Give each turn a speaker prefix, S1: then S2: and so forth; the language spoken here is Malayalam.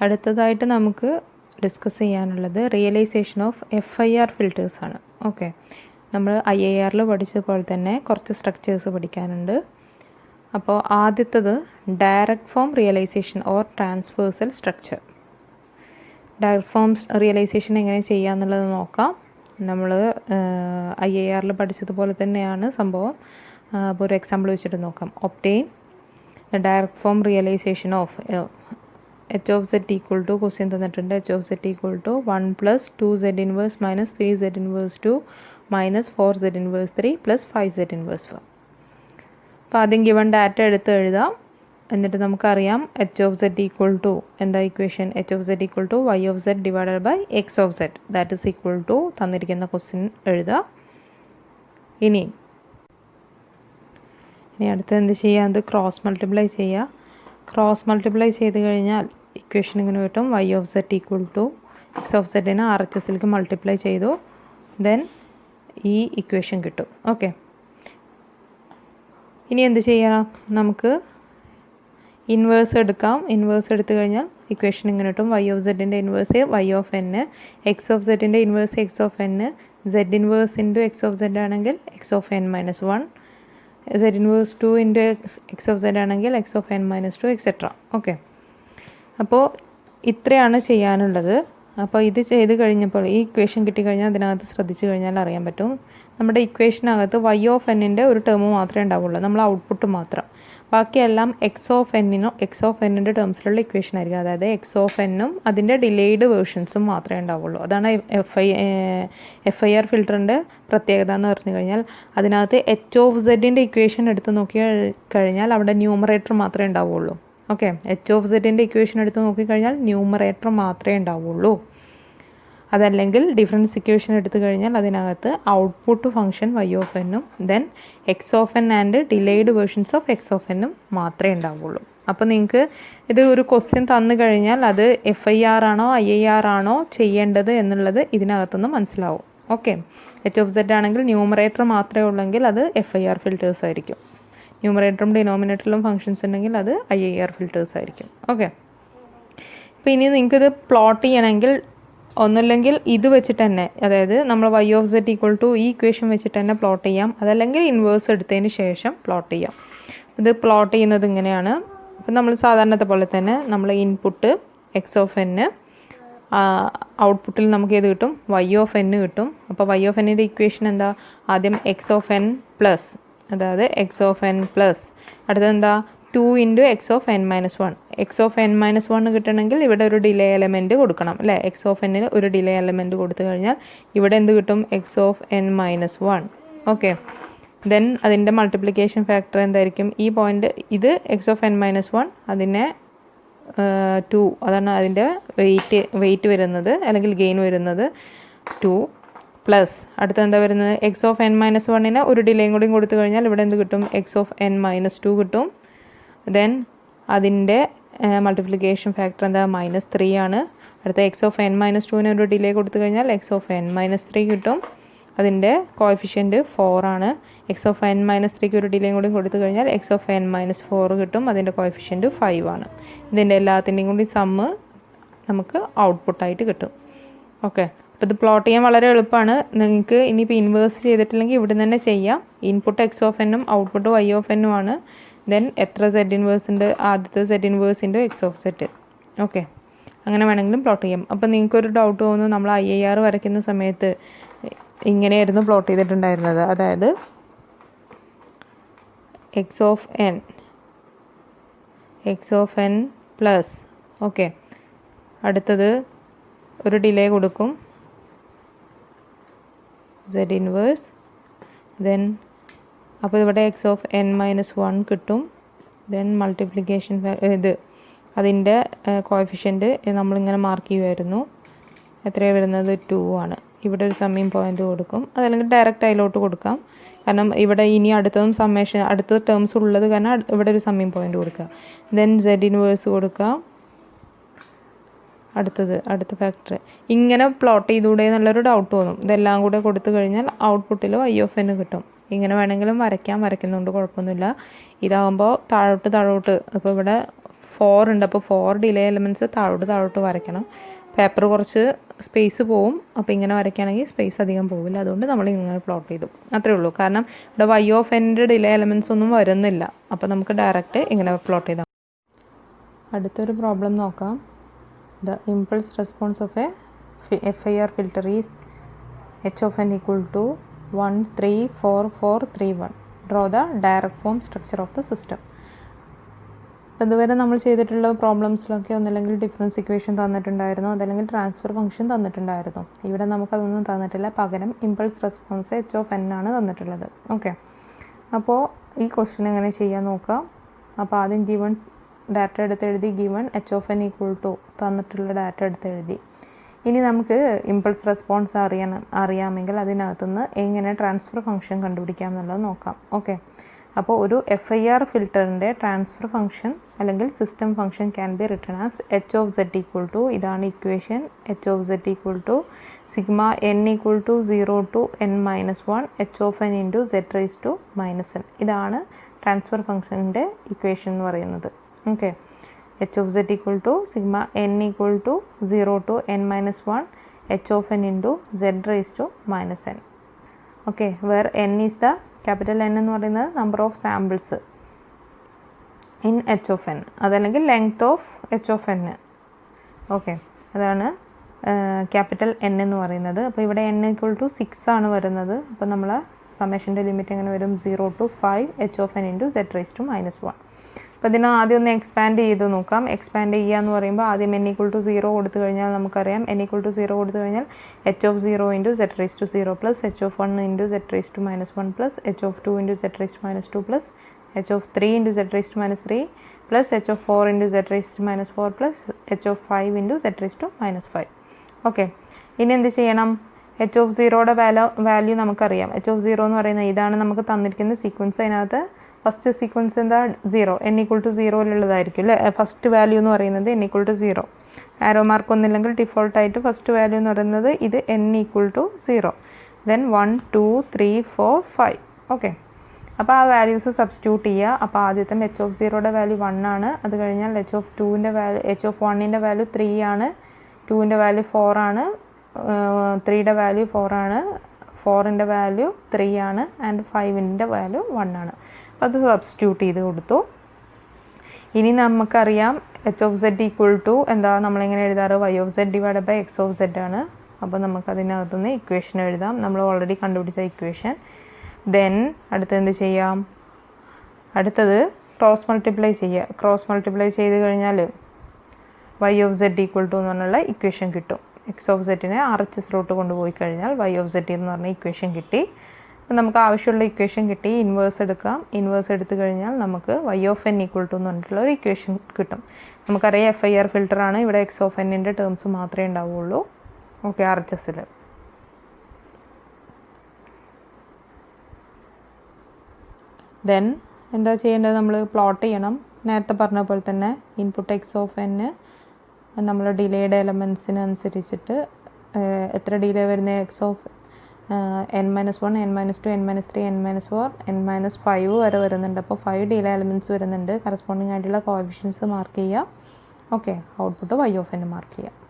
S1: അടുത്തതായിട്ട് നമുക്ക് ഡിസ്കസ് ചെയ്യാനുള്ളത് റിയലൈസേഷൻ ഓഫ് FIR ഫിൽറ്റേഴ്സ് ആണ്. ഓക്കെ, നമ്മൾ IIRൽ പഠിച്ചതുപോലെ തന്നെ കുറച്ച് സ്ട്രക്ചേഴ്സ് പഠിക്കാനുണ്ട്. അപ്പോൾ ആദ്യത്തത് direct form realization or transversal structure. Direct form realization എങ്ങനെ ചെയ്യാന്നുള്ളത് നോക്കാം. നമ്മൾ IIRൽ പഠിച്ചതുപോലെ തന്നെയാണ് സംഭവം. അപ്പോൾ ഒരു എക്സാമ്പിൾ വെച്ചിട്ട് നോക്കാം. Obtain the direct form realisation of h of z equal to question തന്നിട്ടുണ്ട്. h of z equal to 1 plus 2z inverse minus 3z inverse 2 minus 4z inverse 3 plus 5z inverse 4. അപ്പോൾ ആദ്യം ഗിവൺ ഡാറ്റ എടുത്ത് എഴുതാം. എന്നിട്ട് നമുക്കറിയാം h of z equal to എന്താ equation, h of z equal to y of z divided by x of z that is equal to തന്നിരിക്കുന്ന ക്വസ്റ്റ്യൻ എഴുതാം. ഇനി അടുത്ത് എന്ത് ചെയ്യാം, അത് ക്രോസ് മൾട്ടിപ്ലൈ ചെയ്യുക. ക്രോസ് മൾട്ടിപ്ലൈ ചെയ്ത് കഴിഞ്ഞാൽ ഇക്വേഷൻ ഇങ്ങനെ കിട്ടും. y of z equal to x of z-നെ RHSലേക്ക് മൾട്ടിപ്ലൈ ചെയ്തു, ദെൻ ഈ ഇക്വേഷൻ കിട്ടും. ഓക്കെ, ഇനി എന്ത് ചെയ്യണം, നമുക്ക് ഇൻവേഴ്സ് എടുക്കാം. ഇൻവേഴ്സ് എടുത്തു കഴിഞ്ഞാൽ ഇക്വേഷൻ ഇങ്ങനെ കിട്ടും. y of z-ൻ്റെ inverse y of n, x of z-ൻ്റെ inverse x of n, z inverse into x of z ആണെങ്കിൽ x of n minus 1, z inverse 2 into x of z ആണെങ്കിൽ x of n minus 2 etcetera. Okay, അപ്പോൾ ഇത്രയാണ് ചെയ്യാനുള്ളത്. അപ്പോൾ ഇത് ചെയ്ത് കഴിഞ്ഞപ്പോൾ ഈ ഇക്വേഷൻ കിട്ടിക്കഴിഞ്ഞാൽ അതിനകത്ത് ശ്രദ്ധിച്ചു കഴിഞ്ഞാൽ അറിയാൻ പറ്റും, നമ്മുടെ ഇക്വേഷനകത്ത് y of n-ൻ്റെ ഒരു ടേം മാത്രമേ ഉണ്ടാവുള്ളൂ, നമ്മൾ ഔട്ട്പുട്ട് മാത്രം. ബാക്കിയെല്ലാം x of n-ൻ്റെ ടേംസിലുള്ള ഇക്വേഷൻ ആയിരിക്കും. അതായത് x of n-ഉം അതിൻ്റെ ഡിലേയ്ഡ് വേർഷൻസും മാത്രമേ ഉണ്ടാവുള്ളൂ. അതാണ് FIR ഫിൽറ്ററിൻ്റെ പ്രത്യേകത എന്ന് പറഞ്ഞു കഴിഞ്ഞാൽ, അതിനകത്ത് h of z-ൻ്റെ ഇക്വേഷൻ എടുത്ത് നോക്കി കഴിഞ്ഞാൽ അവിടെ ന്യൂമറേറ്റർ മാത്രമേ ഉണ്ടാവുള്ളൂ. ഓക്കെ, h of z-ൻ്റെ ഇക്വേഷൻ എടുത്ത് നോക്കിക്കഴിഞ്ഞാൽ ന്യൂമറേറ്റർ മാത്രമേ ഉണ്ടാവുള്ളൂ. അതല്ലെങ്കിൽ ഡിഫറൻസ് ഇക്വേഷൻ എടുത്തു കഴിഞ്ഞാൽ അതിനകത്ത് ഔട്ട്പുട്ട് ഫംഗ്ഷൻ y of n-ഉം then x of n and delayed versions of x of n-ഉം മാത്രമേ ഉണ്ടാവുള്ളൂ. അപ്പോൾ നിങ്ങൾക്ക് ഇത് ഒരു ക്വസ്റ്റ്യൻ തന്നു കഴിഞ്ഞാൽ അത് FIR ആണോ IIR ആണോ ചെയ്യേണ്ടത് എന്നുള്ളത് ഇതിനകത്തുനിന്ന് മനസ്സിലാവും. ഓക്കെ, h of z ആണെങ്കിൽ ന്യൂമറേറ്റർ മാത്രമേ ഉള്ളെങ്കിൽ അത് FIR ഫിൽറ്റേഴ്സ് ആയിരിക്കും. ന്യൂമറേറ്ററും ഡിനോമിനേറ്ററിലും ഫംഗ്ഷൻസ് ഉണ്ടെങ്കിൽ അത് IIR ഫിൽറ്റേഴ്സ് ആയിരിക്കും. ഓക്കെ, ഇപ്പോൾ ഇനി നിങ്ങൾക്കിത് പ്ലോട്ട് ചെയ്യണമെങ്കിൽ ഒന്നുമില്ലെങ്കിൽ ഇത് വെച്ചിട്ട് തന്നെ, അതായത് നമ്മൾ y of z equal to ഈ ഇക്വേഷൻ വെച്ചിട്ട് തന്നെ പ്ലോട്ട് ചെയ്യാം. അതല്ലെങ്കിൽ ഇൻവേഴ്സ് എടുത്തതിന് ശേഷം പ്ലോട്ട് ചെയ്യാം. ഇത് പ്ലോട്ട് ചെയ്യുന്നത് ഇങ്ങനെയാണ്. അപ്പം നമ്മൾ സാധാരണത്തെ പോലെ തന്നെ നമ്മൾ ഇൻപുട്ട് x of n, ഔട്ട്പുട്ടിൽ നമുക്ക് ഏത് കിട്ടും, y of n കിട്ടും. അപ്പോൾ y of n-ൻ്റെ ഇക്വേഷൻ എന്താ, ആദ്യം x of n പ്ലസ്, അതായത് x of n പ്ലസ് അടുത്തത് എന്താ 2 into x of n minus 1. x of n minus 1 കിട്ടണമെങ്കിൽ ഇവിടെ ഒരു ഡിലേ എലമെൻറ്റ് കൊടുക്കണം അല്ലേ. x of n-ന് ഒരു ഡിലേ എലമെൻറ്റ് കൊടുത്തു കഴിഞ്ഞാൽ ഇവിടെ എന്ത് കിട്ടും, x of n minus 1. Okay, then അതിൻ്റെ മൾട്ടിപ്ലിക്കേഷൻ ഫാക്ടർ എന്തായിരിക്കും, ഈ പോയിൻ്റ് ഇത് x of n minus 1 അതിനെ 2, അതാണ് അതിൻ്റെ വെയിറ്റ് വരുന്നത് അല്ലെങ്കിൽ ഗെയിൻ വരുന്നത് 2 പ്ലസ് അടുത്ത എന്താ വരുന്നത് x of n minus 1-ന് ഒരു ഡിലേയും കൂടി കൊടുത്തു കഴിഞ്ഞാൽ ഇവിടെ എന്ത് കിട്ടും, x of n minus 2 കിട്ടും. ദെൻ അതിൻ്റെ മൾട്ടിപ്ലിക്കേഷൻ ഫാക്ടർ എന്താ -3 ആണ്. അടുത്ത x of n minus 2-ന് ഒരു ഡിലേ കൊടുത്തു കഴിഞ്ഞാൽ x of n minus 3 കിട്ടും. അതിൻ്റെ കോഎഫിഷ്യൻറ്റ് 4 ആണ്. x of n minus 3-ക്ക് ഒരു ഡിലേയും കൂടി കൊടുത്തു കഴിഞ്ഞാൽ x of n minus 4 കിട്ടും. അതിൻ്റെ കോഎഫിഷ്യൻറ്റ് 5 ആണ്. ഇതിൻ്റെ എല്ലാത്തിൻ്റെയും കൂടി സമ്മ് നമുക്ക് ഔട്ട്പുട്ടായിട്ട് കിട്ടും. ഓക്കെ, അപ്പോൾ ഇത് പ്ലോട്ട് ചെയ്യാൻ വളരെ എളുപ്പമാണ്. നിങ്ങൾക്ക് ഇനിയിപ്പോൾ ഇൻവേഴ്സ് ചെയ്തിട്ടില്ലെങ്കിൽ ഇവിടെ തന്നെ ചെയ്യാം. ഇൻപുട്ട് x of n-ഉം ഔട്ട്പുട്ട് y of n-ഉം ആണ്. ദെൻ എത്ര z ഇൻവേഴ്സ് ഉണ്ട്, ആദ്യത്തെ z inverse into x of z. Okay, അങ്ങനെ വേണമെങ്കിലും പ്ലോട്ട് ചെയ്യാം. അപ്പോൾ നിങ്ങൾക്കൊരു ഡൗട്ട് തോന്നുന്നു, നമ്മൾ IIR വരയ്ക്കുന്ന സമയത്ത് ഇങ്ങനെയായിരുന്നു പ്ലോട്ട് ചെയ്തിട്ടുണ്ടായിരുന്നത്. അതായത് x of n plus, okay, അടുത്തത് ഒരു ഡിലേ കൊടുക്കും z ഇൻവേഴ്സ്, ദെൻ അപ്പോൾ ഇവിടെ x of n minus 1 കിട്ടും. ദെൻ മൾട്ടിപ്ലിക്കേഷൻ ഇത് അതിൻ്റെ കോഎഫിഷ്യൻറ്റ് നമ്മളിങ്ങനെ മാർക്ക് ചെയ്യുമായിരുന്നു. എത്രയാണ് വരുന്നത്, 2 ആണ്. ഇവിടെ ഒരു സമ്മിങ് പോയിൻ്റ് കൊടുക്കും, അതല്ലെങ്കിൽ ഡയറക്റ്റ് അതിലോട്ട് കൊടുക്കാം. കാരണം ഇവിടെ ഇനി അടുത്തതും സമ്മേഷൻ അടുത്ത ടേംസ് ഉള്ളത് കാരണം ഇവിടെ ഒരു സമ്മിങ് പോയിൻ്റ് കൊടുക്കുക. ദെൻ z ഇൻവേഴ്സ് കൊടുക്കാം. അടുത്ത ഫാക്ടർ ഇങ്ങനെ പ്ലോട്ട് ചെയ്തുകൂടെ എന്നുള്ളൊരു ഡൗട്ട് തോന്നും. ഇതെല്ലാം കൂടെ കൊടുത്തു കഴിഞ്ഞാൽ ഔട്ട്പുട്ടിൽ y of n കിട്ടും. ഇങ്ങനെ വേണമെങ്കിലും വരയ്ക്കാം, വരയ്ക്കുന്നതുകൊണ്ട് കുഴപ്പമൊന്നുമില്ല. ഇതാകുമ്പോൾ താഴോട്ട് ഇപ്പോൾ ഇവിടെ 4 ഉണ്ട്. അപ്പോൾ 4 ഡിലേ എലമെൻറ്റ്സ് താഴോട്ട് വരയ്ക്കണം. പേപ്പർ കുറച്ച് സ്പേസ് പോവും. അപ്പോൾ ഇങ്ങനെ വരയ്ക്കുകയാണെങ്കിൽ സ്പേസ് അധികം പോവില്ല. അതുകൊണ്ട് നമ്മൾ ഇങ്ങനെ പ്ലോട്ട് ചെയ്തു. അത്രേ ഉള്ളൂ. കാരണം ഇവിടെ y ഓഫ് എൻ്റെ ഡിലേ എലമെൻറ്റ്സ് ഒന്നും വരുന്നില്ല. അപ്പോൾ നമുക്ക് ഡയറക്റ്റ് ഇങ്ങനെ പ്ലോട്ട് ചെയ്താൽ. അടുത്തൊരു പ്രോബ്ലം നോക്കാം. The impulse response of A FIR filter is h of n equal to 1 3 4 4 3 1. Draw the direct form structure of the system. അപ്പോൾ ഇതുവരെ നമ്മൾ ചെയ്തിട്ടുള്ള പ്രോബ്ലംസിലൊക്കെ ഒന്നല്ലെങ്കിൽ ഡിഫറൻസ് ഇക്വേഷൻ തന്നിട്ടുണ്ടായിരുന്നു, അതല്ലെങ്കിൽ ട്രാൻസ്ഫർ ഫംഗ്ഷൻ തന്നിട്ടുണ്ടായിരുന്നു. ഇവിടെ നമുക്കതൊന്നും തന്നിട്ടില്ല. പകരം impulse response h of n ആണ് തന്നിട്ടുള്ളത്. ഓക്കെ, അപ്പോൾ ഈ ക്വസ്റ്റ്യൻ എങ്ങനെ ചെയ്യാൻ നോക്കാം. അപ്പോൾ ആദ്യം ഗിവൺ ഡാറ്റ എടുത്ത് എഴുതി. Given h of n equal to തന്നിട്ടുള്ള ഡാറ്റ എടുത്ത് എഴുതി. ഇനി നമുക്ക് ഇമ്പൾസ് റെസ്പോൺസ് അറിയാമെങ്കിൽ അതിനകത്തുനിന്ന് എങ്ങനെ ട്രാൻസ്ഫർ ഫംഗ്ഷൻ കണ്ടുപിടിക്കാം എന്നുള്ളത് നോക്കാം. ഓക്കെ, അപ്പോൾ ഒരു FIR ഫിൽറ്ററിൻ്റെ ട്രാൻസ്ഫർ ഫംഗ്ഷൻ അല്ലെങ്കിൽ system function can be written as h of z equal to, ഇതാണ് equation, h of z equal to sigma n equal to 0 to n minus 1 h of n into z raised to minus n. ഇതാണ് ട്രാൻസ്ഫർ ഫംഗ്ഷൻ്റെ ഇക്വേഷൻ എന്ന് പറയുന്നത്. Okay, h of z equal to sigma n equal to 0 to n minus 1 h of n into z raised to minus n. Okay, where n is the capital N എന്ന് പറയുന്നത് number of samples in h of n, അതല്ലെങ്കിൽ length of h of n. Okay, അതാണ് ക്യാപിറ്റൽ n എന്ന് പറയുന്നത്. അപ്പോൾ ഇവിടെ n equal to 6 ആണ് വരുന്നത്. അപ്പോൾ നമ്മൾ സമ്മേഷൻ്റെ ലിമിറ്റ് എങ്ങനെ വരും? 0 to 5 h of n into z raised to minus 1. അപ്പോൾ ഇതിനെ ആദ്യം ഒന്ന് എക്സ്പാൻഡ് ചെയ്ത് നോക്കാം. എക്സ്പാൻഡ് ചെയ്യുക എന്ന് പറയുമ്പോൾ ആദ്യം n equal to 0 കൊടുത്തു കഴിഞ്ഞാൽ നമുക്കറിയാം n equal to 0 കൊടുത്തു കഴിഞ്ഞാൽ h of 0 into z raised to 0 plus h of 1 into z raised to minus 1 plus h of 2 into z raised to minus 2 plus h of 3 into z raised to minus 3 plus h of 4 into z raised to minus 4 plus h of 5 into z raised to minus 5. Okay, ഇനി എന്ത് ചെയ്യണം? h of 0യുടെ വാല്യൂ നമുക്കറിയാം. h of 0 എന്ന് പറയുന്നത് ഇതാണ് നമുക്ക് തന്നിരിക്കുന്ന സീക്വൻസ്. അതിനകത്ത് ഫസ്റ്റ് സീക്വൻസ് എന്താ? 0, n equal to 0യിലുള്ളതായിരിക്കും അല്ലേ. ഫസ്റ്റ് വാല്യൂ എന്ന് പറയുന്നത് n equal to 0. Arrow mark ഒന്നില്ലെങ്കിൽ ഡിഫോൾട്ടായിട്ട് ഫസ്റ്റ് വാല്യൂ എന്ന് പറയുന്നത് ഇത് n equal to 0. Then 1 2 3 4 5. Okay, അപ്പോൾ ആ വാല്യൂസ് സബ്സ്റ്റിറ്റ്യൂട്ട് ചെയ്യുക. അപ്പോൾ ആദ്യത്തെ h of 0യുടെ വാല്യൂ 1 ആണ്. അത് കഴിഞ്ഞാൽ h of 2ൻ്റെ വാല്യൂ, h of 1ൻ്റെ വാല്യൂ 3 ആണ്, 2ൻ്റെ വാല്യൂ 4 ആണ്, 3യുടെ വാല്യൂ 4 ആണ്, 4ൻ്റെ വാല്യൂ 3 ആണ്, ആൻഡ് 5ൻ്റെ വാല്യൂ 1 ആണ്. അത് സബ്സ്റ്റിറ്റ്യൂട്ട് ചെയ്ത് കൊടുത്തു. ഇനി നമുക്കറിയാം h of z equal to എന്താ നമ്മളെങ്ങനെ എഴുതാറ്? y of z divided by x of z ആണ്. അപ്പോൾ നമുക്കതിനകത്തുനിന്ന് ഇക്വേഷൻ എഴുതാം. നമ്മൾ ഓൾറെഡി കണ്ടുപിടിച്ച ഇക്വേഷൻ. ദെൻ അടുത്ത് എന്ത് ചെയ്യാം? അടുത്തത് ക്രോസ് മൾട്ടിപ്ലൈ ചെയ്യുക. ക്രോസ് മൾട്ടിപ്ലൈ ചെയ്ത് കഴിഞ്ഞാൽ y of z equal to എന്ന് പറഞ്ഞുള്ള ഇക്വേഷൻ കിട്ടും. x of z-നെ RHSലോട്ട് കൊണ്ടുപോയി കഴിഞ്ഞാൽ y of z എന്ന് പറഞ്ഞ ഇക്വേഷൻ കിട്ടി. അപ്പോൾ നമുക്ക് ആവശ്യമുള്ള ഇക്വേഷൻ കിട്ടി. ഇൻവേഴ്സ് എടുക്കാം. ഇൻവേഴ്സ് എടുത്തു കഴിഞ്ഞാൽ നമുക്ക് y of n equal to എന്ന് പറഞ്ഞിട്ടുള്ള ഒരു ഇക്വേഷൻ കിട്ടും. നമുക്കറിയാം FIR ഫിൽറ്ററാണ്. ഇവിടെ x of n-ൻ്റെ ടേംസ് മാത്രമേ ഉണ്ടാവുള്ളൂ. ഓക്കെ, RHSൽ. ദെൻ എന്താ ചെയ്യേണ്ടത്? നമ്മൾ പ്ലോട്ട് ചെയ്യണം. നേരത്തെ പറഞ്ഞ പോലെ തന്നെ ഇൻപുട്ട് x of n നമ്മൾ ഡിലേയുടെ എലമെൻസിനനുസരിച്ചിട്ട് എത്ര ഡിലേ വരുന്നത്? x of n minus 1, n minus 2, n minus 3, n minus 4, n minus 5 വരെ വരുന്നുണ്ട്. അപ്പോൾ 5 ഡിലേ എലമെൻറ്റ്സ് വരുന്നുണ്ട്. കറസ്പോണ്ടിങ് ആയിട്ടുള്ള കോഎഫിഷ്യൻസ് മാർക്ക് ചെയ്യുക. Okay, output y of n mark ചെയ്യുക.